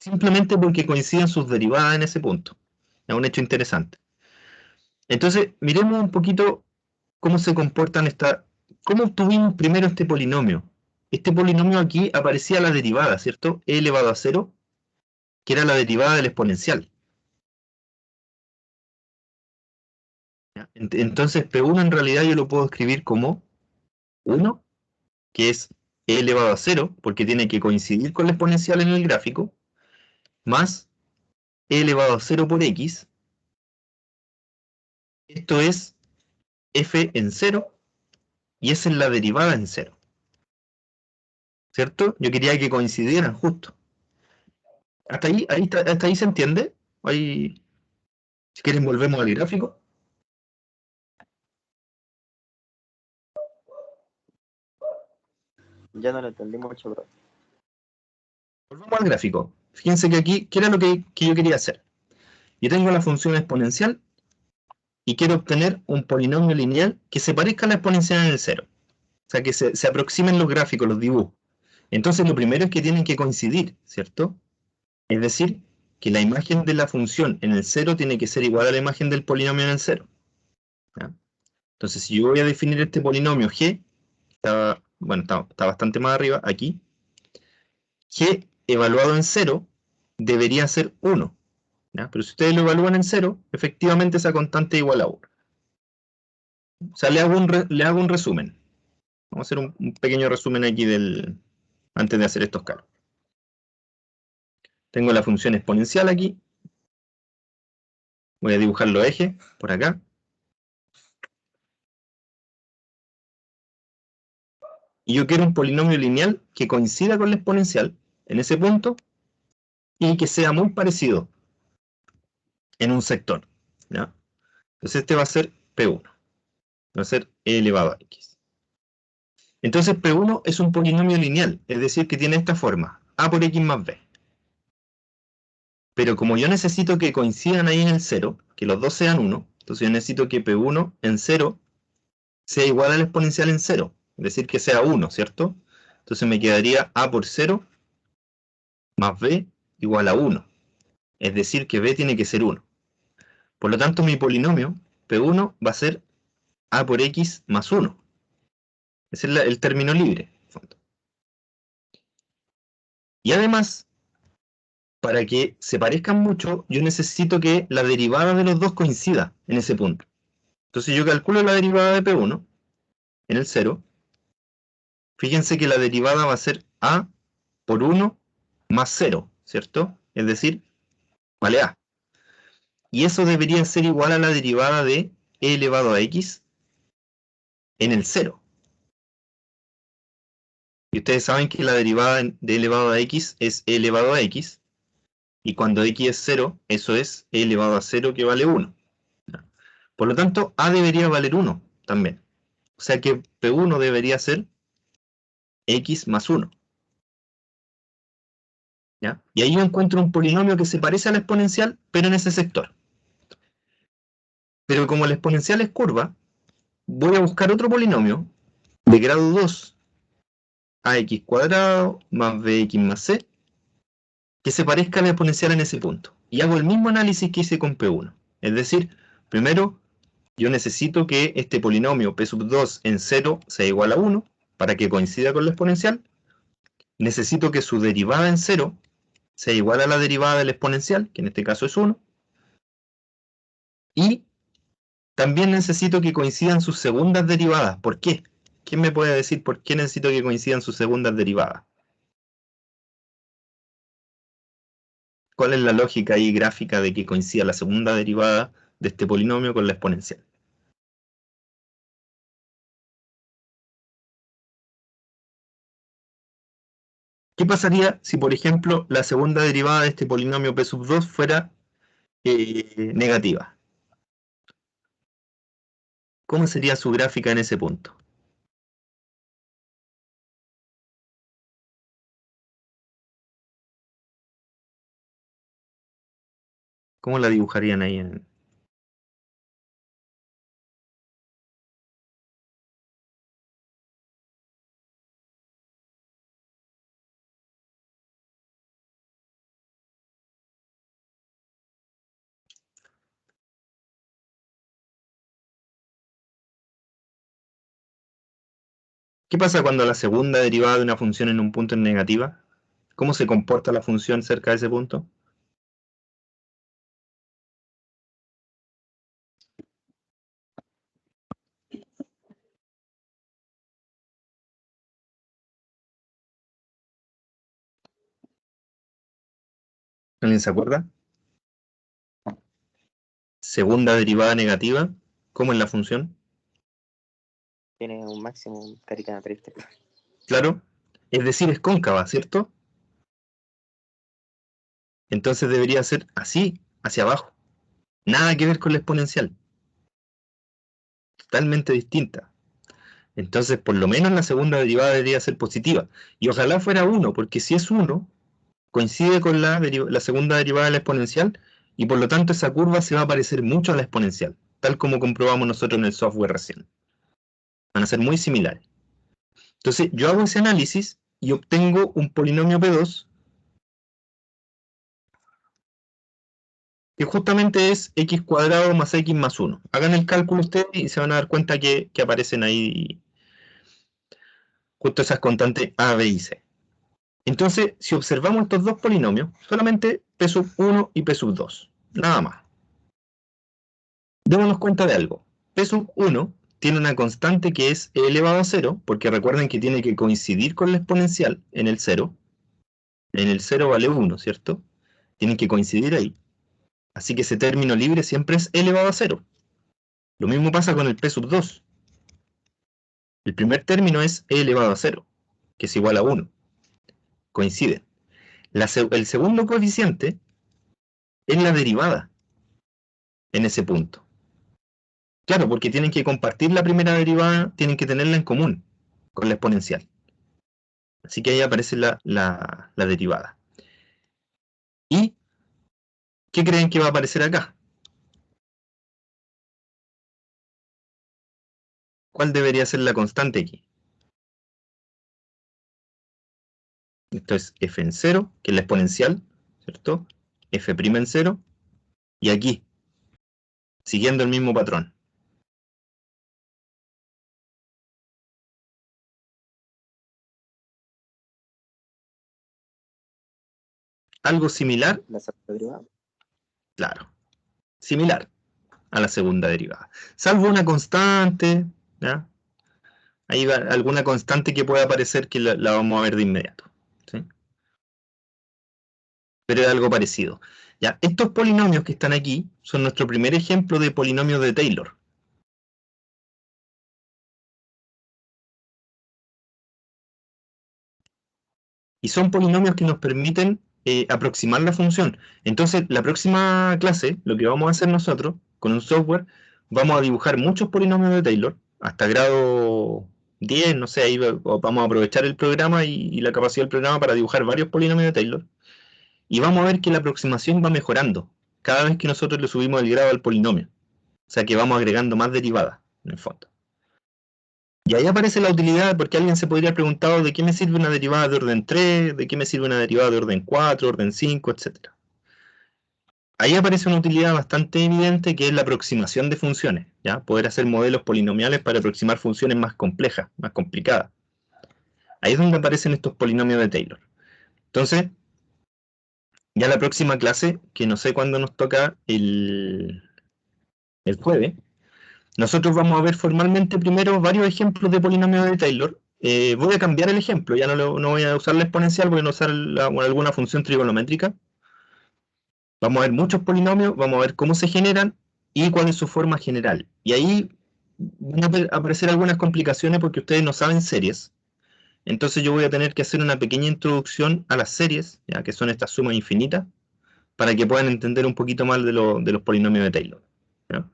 Simplemente porque coinciden sus derivadas en ese punto. Es un hecho interesante. Entonces, miremos un poquito cómo se comportan estas... ¿Cómo obtuvimos primero este polinomio? Este polinomio aquí aparecía la derivada, ¿cierto? E elevado a 0, que era la derivada del exponencial. Entonces, P1 en realidad yo lo puedo escribir como 1, que es e elevado a 0, porque tiene que coincidir con la exponencial en el gráfico, más e elevado a 0 por x. Esto es f en 0, y esa es la derivada en 0. ¿Cierto? Yo quería que coincidieran justo. ¿Hasta ahí se entiende? Ahí, si quieren volvemos al gráfico. Ya no lo entendí mucho, bro. Volvamos al gráfico. Fíjense que aquí, ¿qué era lo que yo quería hacer? Yo tengo la función exponencial y quiero obtener un polinomio lineal que se parezca a la exponencial en el 0. O sea, que se aproximen los gráficos, los dibujos. Entonces, lo primero es que tienen que coincidir, ¿cierto? Es decir, que la imagen de la función en el 0 tiene que ser igual a la imagen del polinomio en el 0. ¿Ya? Entonces, si yo voy a definir este polinomio g, está bastante más arriba, aquí, g evaluado en 0 debería ser 1. ¿Ya? Pero si ustedes lo evalúan en 0, efectivamente esa constante es igual a 1. O sea, le hago un resumen. Vamos a hacer un pequeño resumen aquí antes de hacer estos cálculos. Tengo la función exponencial aquí. Voy a dibujar los ejes por acá. Y yo quiero un polinomio lineal que coincida con la exponencial en ese punto y que sea muy parecido en un sector, ¿ya? Entonces este va a ser P1. Va a ser e elevado a x. Entonces P1 es un polinomio lineal, es decir, que tiene esta forma, a por x más b. Pero como yo necesito que coincidan ahí en el 0, que los dos sean 1, entonces yo necesito que P1 en 0 sea igual al exponencial en 0, es decir, que sea 1, ¿cierto? Entonces me quedaría a por 0 más b igual a 1, es decir, que b tiene que ser 1. Por lo tanto, mi polinomio P1 va a ser a por x más 1. Ese es el término libre. Y además, para que se parezcan mucho, yo necesito que la derivada de los dos coincida en ese punto. Entonces yo calculo la derivada de P1 en el 0. Fíjense que la derivada va a ser a por 1 más 0, ¿cierto? Es decir, vale a. Y eso debería ser igual a la derivada de e elevado a x en el 0. Y ustedes saben que la derivada de e elevado a x es e elevado a x. Y cuando x es 0, eso es e elevado a 0 que vale 1. Por lo tanto, a debería valer 1 también. O sea que P1 debería ser x más 1. ¿Ya? Y ahí yo encuentro un polinomio que se parece a la exponencial, pero en ese sector. Pero como la exponencial es curva, voy a buscar otro polinomio de grado 2, ax cuadrado más bx más c, que se parezca a la exponencial en ese punto. Y hago el mismo análisis que hice con P1. Es decir, primero yo necesito que este polinomio P sub 2 en 0 sea igual a 1 para que coincida con la exponencial. Necesito que su derivada en 0 sea igual a la derivada de la exponencial, que en este caso es 1. Y también necesito que coincidan sus segundas derivadas. ¿Por qué? ¿Quién me puede decir por qué necesito que coincidan sus segundas derivadas? ¿Cuál es la lógica ahí gráfica de que coincida la segunda derivada de este polinomio con la exponencial? ¿Qué pasaría si, por ejemplo, la segunda derivada de este polinomio P sub 2 fuera negativa? ¿Cómo sería su gráfica en ese punto? ¿Cómo la dibujarían ahí? ¿Qué pasa cuando la segunda derivada de una función en un punto es negativa? ¿Cómo se comporta la función cerca de ese punto? ¿Alguien se acuerda? Segunda derivada negativa, ¿cómo es la función? Tiene un máximo característico. Claro, es decir, es cóncava, ¿cierto? Entonces debería ser así, hacia abajo. Nada que ver con la exponencial. Totalmente distinta. Entonces, por lo menos la segunda derivada debería ser positiva. Y ojalá fuera 1, porque si es 1, coincide con la segunda derivada de la exponencial, y por lo tanto esa curva se va a parecer mucho a la exponencial, tal como comprobamos nosotros en el software recién. Van a ser muy similares. Entonces, yo hago ese análisis y obtengo un polinomio P2 que justamente es x cuadrado más x más 1. Hagan el cálculo ustedes y se van a dar cuenta que aparecen ahí justo esas constantes a, b y c. Entonces, si observamos estos dos polinomios, solamente P sub 1 y P sub 2, nada más. Démonos cuenta de algo. P sub 1 tiene una constante que es e elevado a 0, porque recuerden que tiene que coincidir con la exponencial en el 0. En el 0 vale 1, ¿cierto? Tienen que coincidir ahí. Así que ese término libre siempre es e elevado a 0. Lo mismo pasa con el p sub 2. El primer término es e elevado a 0, que es igual a 1. Coinciden. El segundo coeficiente es la derivada en ese punto. Claro, porque tienen que compartir la primera derivada, tienen que tenerla en común con la exponencial. Así que ahí aparece la derivada. ¿Y qué creen que va a aparecer acá? ¿Cuál debería ser la constante aquí? Esto es f en 0, que es la exponencial, ¿cierto? F' en 0, y aquí, siguiendo el mismo patrón. Algo similar, La segunda derivada. claro, similar a la segunda derivada. Salvo una constante, ¿ya? Ahí va alguna constante que pueda aparecer que la vamos a ver de inmediato, ¿sí? Pero es algo parecido. Ya, estos polinomios que están aquí son nuestro primer ejemplo de polinomios de Taylor. Y son polinomios que nos permiten aproximar la función. Entonces, la próxima clase, lo que vamos a hacer nosotros con un software, vamos a dibujar muchos polinomios de Taylor, hasta grado 10, no sé, ahí vamos a aprovechar el programa y la capacidad del programa para dibujar varios polinomios de Taylor. Y vamos a ver que la aproximación va mejorando cada vez que nosotros le subimos el grado al polinomio. O sea que vamos agregando más derivadas, en el fondo. Y ahí aparece la utilidad, porque alguien se podría haber preguntado de qué me sirve una derivada de orden 3, de qué me sirve una derivada de orden 4, orden 5, etc. Ahí aparece una utilidad bastante evidente que es la aproximación de funciones, ¿ya? Poder hacer modelos polinomiales para aproximar funciones más complejas, más complicadas. Ahí es donde aparecen estos polinomios de Taylor. Entonces, ya la próxima clase, que no sé cuándo nos toca el jueves, nosotros vamos a ver formalmente primero varios ejemplos de polinomios de Taylor. Voy a cambiar el ejemplo, ya no voy a usar la exponencial, voy a usar alguna función trigonométrica. Vamos a ver muchos polinomios, vamos a ver cómo se generan y cuál es su forma general. Y ahí van a aparecer algunas complicaciones porque ustedes no saben series. Entonces yo voy a tener que hacer una pequeña introducción a las series, ya que son estas sumas infinitas, para que puedan entender un poquito más de los polinomios de Taylor, ¿ya?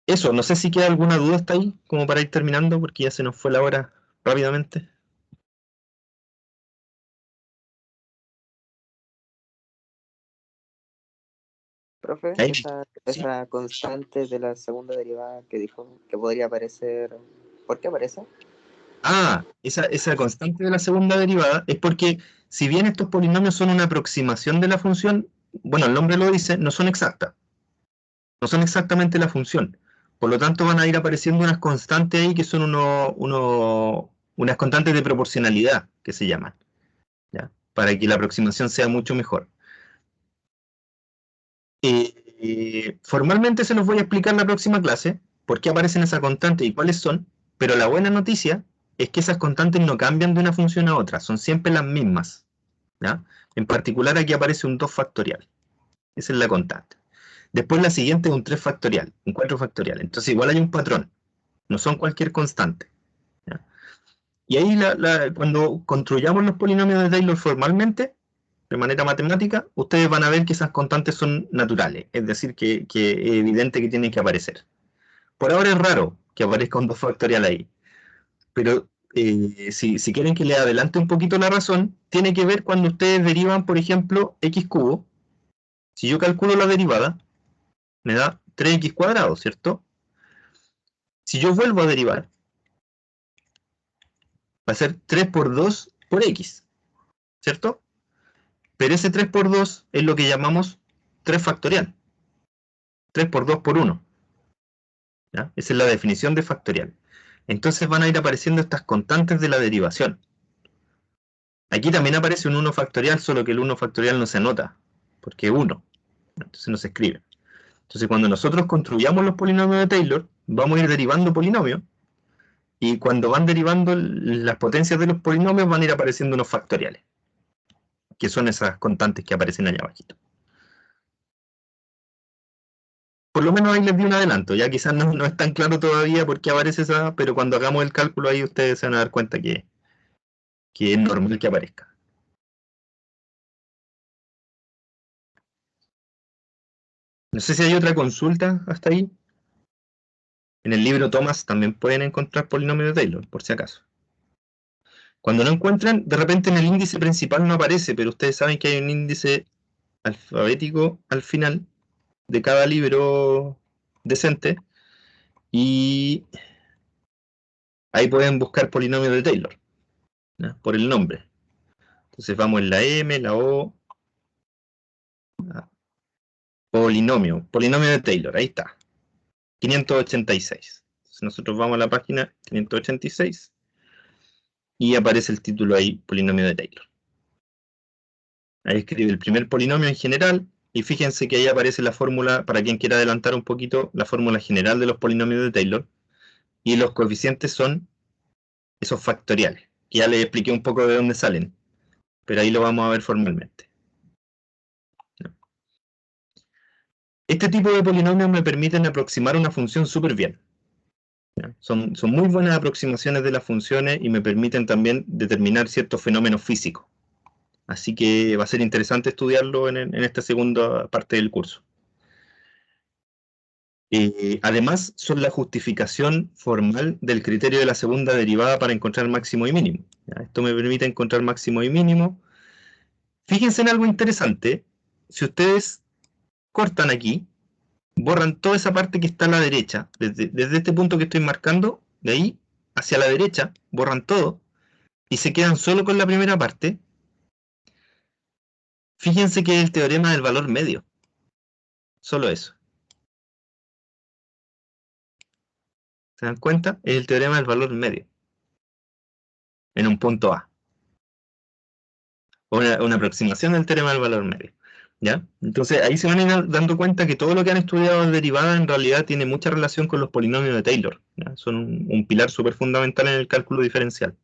Eso, no sé si queda alguna duda hasta ahí, como para ir terminando, porque ya se nos fue la hora rápidamente. Profe, Ahí, esa constante de la segunda derivada que dijo que podría aparecer, ¿por qué aparece? Esa constante de la segunda derivada es porque, si bien estos polinomios son una aproximación de la función, bueno, el nombre lo dice, no son exactas. No son exactamente la función. Por lo tanto, van a ir apareciendo unas constantes ahí que son unas constantes de proporcionalidad, que se llaman, ¿ya? Para que la aproximación sea mucho mejor. Formalmente se los voy a explicar en la próxima clase, por qué aparecen esas constantes y cuáles son, pero la buena noticia es que esas constantes no cambian de una función a otra, son siempre las mismas, ¿ya? En particular aquí aparece un 2 factorial, esa es la constante. Después la siguiente es un 3 factorial, un 4 factorial, entonces igual hay un patrón, no son cualquier constante, ¿ya? Y ahí cuando construyamos los polinomios de Taylor formalmente, de manera matemática, ustedes van a ver que esas constantes son naturales, es decir, que es evidente que tienen que aparecer. Por ahora es raro que aparezca un 2 factorial ahí, pero si quieren que le adelante un poquito la razón, tiene que ver cuando ustedes derivan, por ejemplo, x cubo. Si yo calculo la derivada, me da 3x cuadrado, ¿cierto? Si yo vuelvo a derivar, va a ser 3 por 2 por x, ¿cierto? Pero ese 3 por 2 es lo que llamamos 3 factorial. 3 por 2 por 1. ¿Ya? Esa es la definición de factorial. Entonces van a ir apareciendo estas constantes de la derivación. Aquí también aparece un 1 factorial, solo que el 1 factorial no se anota, porque es 1. Entonces no se escribe. Entonces cuando nosotros construyamos los polinomios de Taylor, vamos a ir derivando polinomios, y cuando van derivando las potencias de los polinomios van a ir apareciendo unos factoriales, que son esas constantes que aparecen allá abajito. Por lo menos ahí les di un adelanto, ya quizás no es tan claro todavía por qué aparece esa, pero cuando hagamos el cálculo ahí ustedes se van a dar cuenta que es normal que aparezca. No sé si hay otra consulta hasta ahí. En el libro Thomas también pueden encontrar polinomios de Taylor, por si acaso. Cuando no encuentran, de repente en el índice principal no aparece, pero ustedes saben que hay un índice alfabético al final de cada libro decente, y ahí pueden buscar polinomios de Taylor, ¿no? Por el nombre. Entonces vamos en la M, la O, polinomio de Taylor, ahí está, 586. Entonces nosotros vamos a la página 586 y aparece el título ahí, polinomio de Taylor. Ahí escribe el primer polinomio en general, y fíjense que ahí aparece la fórmula, para quien quiera adelantar un poquito, la fórmula general de los polinomios de Taylor, y los coeficientes son esos factoriales, que ya les expliqué un poco de dónde salen, pero ahí lo vamos a ver formalmente. Este tipo de polinomios me permiten aproximar una función súper bien. Son muy buenas aproximaciones de las funciones y me permiten también determinar ciertos fenómenos físicos. Así que va a ser interesante estudiarlo en esta segunda parte del curso. Además, son la justificación formal del criterio de la segunda derivada para encontrar máximo y mínimo. Esto me permite encontrar máximo y mínimo. Fíjense en algo interesante. Si ustedes cortan aquí, borran toda esa parte que está a la derecha, desde este punto que estoy marcando, de ahí hacia la derecha, borran todo, y se quedan solo con la primera parte. Fíjense que es el teorema del valor medio. Solo eso. ¿Se dan cuenta? Es el teorema del valor medio. En un punto A. Una aproximación del teorema del valor medio. ¿Ya? Entonces ahí se van a ir dando cuenta que todo lo que han estudiado de derivada en realidad tiene mucha relación con los polinomios de Taylor, ¿ya? Son un pilar súper fundamental en el cálculo diferencial.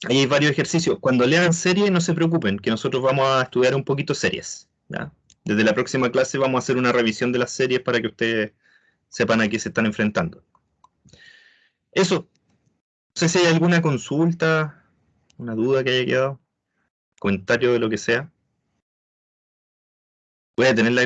Ahí hay varios ejercicios. Cuando lean series, no se preocupen, que nosotros vamos a estudiar un poquito series, ¿ya? Desde la próxima clase vamos a hacer una revisión de las series para que ustedes sepan a qué se están enfrentando. Eso. No sé si hay alguna consulta, una duda que haya quedado, comentario de lo que sea. Voy a tener la